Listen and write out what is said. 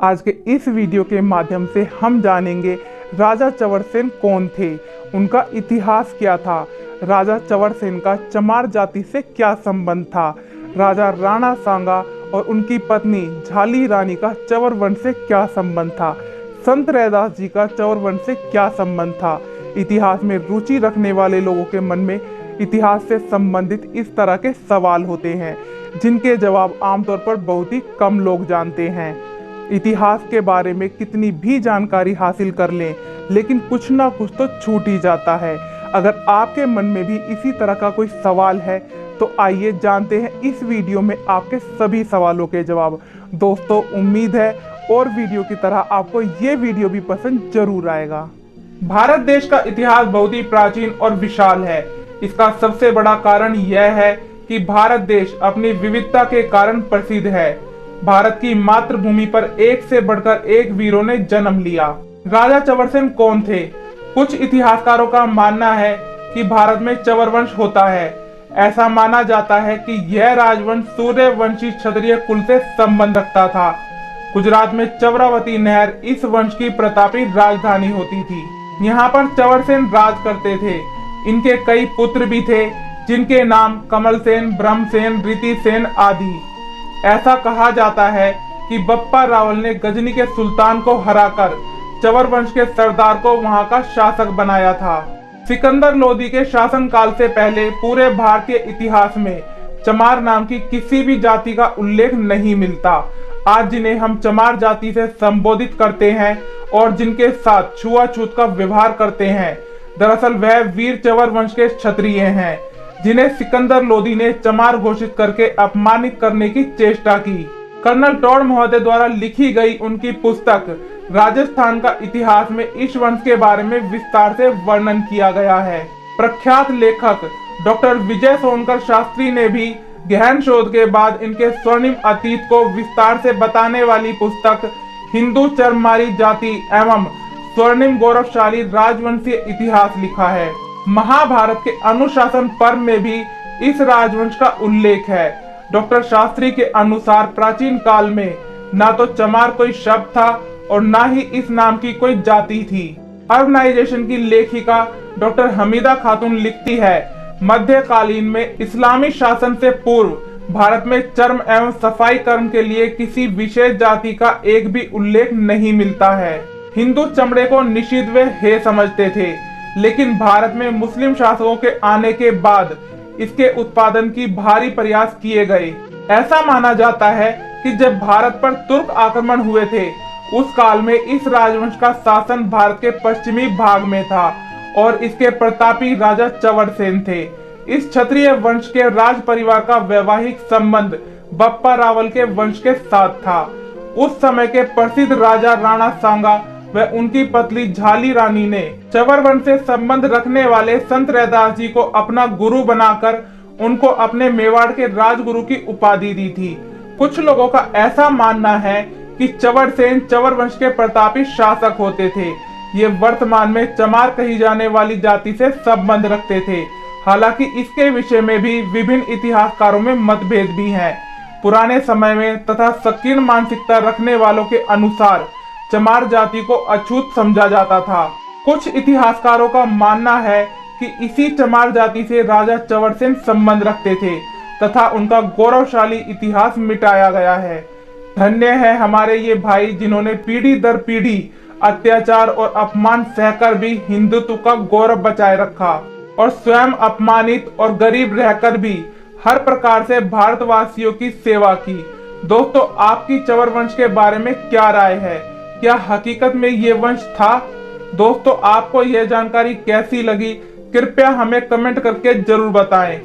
आज के इस वीडियो के माध्यम से हम जानेंगे राजा चवरसेन कौन थे, उनका इतिहास क्या था, राजा चवरसेन का चमार जाति से क्या संबंध था, राजा राणा सांगा और उनकी पत्नी झाली रानी का चवर वंश से क्या संबंध था, संत रैदास जी का चवर वंश से क्या संबंध था। इतिहास में रुचि रखने वाले लोगों के मन में इतिहास से संबंधित इस तरह के सवाल होते हैं जिनके जवाब आमतौर पर बहुत ही कम लोग जानते हैं। इतिहास के बारे में कितनी भी जानकारी हासिल कर लें, लेकिन कुछ ना कुछ तो छूट ही जाता है। अगर आपके मन में भी इसी तरह का कोई सवाल है तो आइए जानते हैं इस वीडियो में आपके सभी सवालों के जवाब। दोस्तों, उम्मीद है और वीडियो की तरह आपको ये वीडियो भी पसंद जरूर आएगा। भारत देश का इतिहास बहुत ही प्राचीन और विशाल है। इसका सबसे बड़ा कारण यह है कि भारत देश अपनी विविधता के कारण प्रसिद्ध है। भारत की मातृभूमि पर एक से बढ़कर एक वीरों ने जन्म लिया। राजा चवरसेन कौन थे? कुछ इतिहासकारों का मानना है कि भारत में चवर वंश होता है। ऐसा माना जाता है कि यह राजवंश सूर्यवंशी क्षत्रिय कुल से संबंध रखता था। गुजरात में चवरावती नहर इस वंश की प्रतापी राजधानी होती थी। यहाँ पर चवरसेन राज करते थे। इनके कई पुत्र भी थे जिनके नाम कमलसेन, ब्रह्मसेन, रीतिसेन आदि। ऐसा कहा जाता है कि बप्पा रावल ने गजनी के सुल्तान को हराकर चवर वंश के सरदार को वहां का शासक बनाया था। सिकंदर लोदी के शासनकाल से पहले पूरे भारतीय इतिहास में चमार नाम की किसी भी जाति का उल्लेख नहीं मिलता। आज जिन्हें हम चमार जाति से संबोधित करते हैं और जिनके साथ छुआछूत का व्यवहार करते हैं, दरअसल वह वीर चवर वंश के क्षत्रिय हैं जिन्हें सिकंदर लोदी ने चमार घोषित करके अपमानित करने की चेष्टा की। कर्नल टॉड महोदय द्वारा लिखी गई उनकी पुस्तक राजस्थान का इतिहास में इस वंश के बारे में विस्तार से वर्णन किया गया है। प्रख्यात लेखक डॉक्टर विजय सोनकर शास्त्री ने भी गहन शोध के बाद इनके स्वर्णिम अतीत को विस्तार से बताने वाली पुस्तक हिंदू चरमारी जाति एवं स्वर्णिम गौरवशाली राजवंशीय इतिहास लिखा है। महाभारत के अनुशासन पर्व में भी इस राजवंश का उल्लेख है। डॉक्टर शास्त्री के अनुसार प्राचीन काल में ना तो चमार कोई शब्द था और ना ही इस नाम की कोई जाति थी। अर्बनाइजेशन की लेखिका डॉक्टर हमीदा खातून लिखती है, मध्यकालीन में इस्लामी शासन से पूर्व भारत में चर्म एवं सफाई कर्म के लिए किसी विशेष जाति का एक भी उल्लेख नहीं मिलता है। हिंदू चमड़े को निषिद्ध व हेय समझते थे, लेकिन भारत में मुस्लिम शासकों के आने के बाद इसके उत्पादन की भारी प्रयास किए गए। ऐसा माना जाता है कि जब भारत पर तुर्क आक्रमण हुए थे, उस काल में इस राजवंश का शासन भारत के पश्चिमी भाग में था और इसके प्रतापी राजा चवरसेन थे। इस क्षत्रिय वंश के राज परिवार का वैवाहिक संबंध बप्पा रावल के वंश के साथ था। उस समय के प्रसिद्ध राजा राणा सांगा व उनकी पत्नी झाली रानी ने चवर वंश से संबंध रखने वाले संत रैदास जी को अपना गुरु बनाकर उनको अपने मेवाड़ के राजगुरु की उपाधि दी थी। कुछ लोगों का ऐसा मानना है कि चवरसेन चवर वंश के प्रतापी शासक होते थे। ये वर्तमान में चमार कही जाने वाली जाति से संबंध रखते थे। हालांकि इसके विषय में भी विभिन्न इतिहासकारों में मतभेद भी हैं। पुराने समय में तथा संकीर्ण मानसिकता रखने वालों के अनुसार चमार जाति को अछूत समझा जाता था। कुछ इतिहासकारों का मानना है कि इसी चमार जाति से राजा चवरसेन संबंध रखते थे तथा उनका गौरवशाली इतिहास मिटाया गया है। धन्य है हमारे ये भाई जिन्होंने पीढ़ी दर पीढ़ी अत्याचार और अपमान सहकर भी हिंदुत्व का गौरव बचाए रखा और स्वयं अपमानित और गरीब रहकर भी हर प्रकार से भारतवासियों की सेवा की। दोस्तों, आपकी चवर वंश के बारे में क्या राय है? क्या हकीकत में ये वंश था? दोस्तों, आपको यह जानकारी कैसी लगी? कृपया हमें कमेंट करके जरूर बताएं।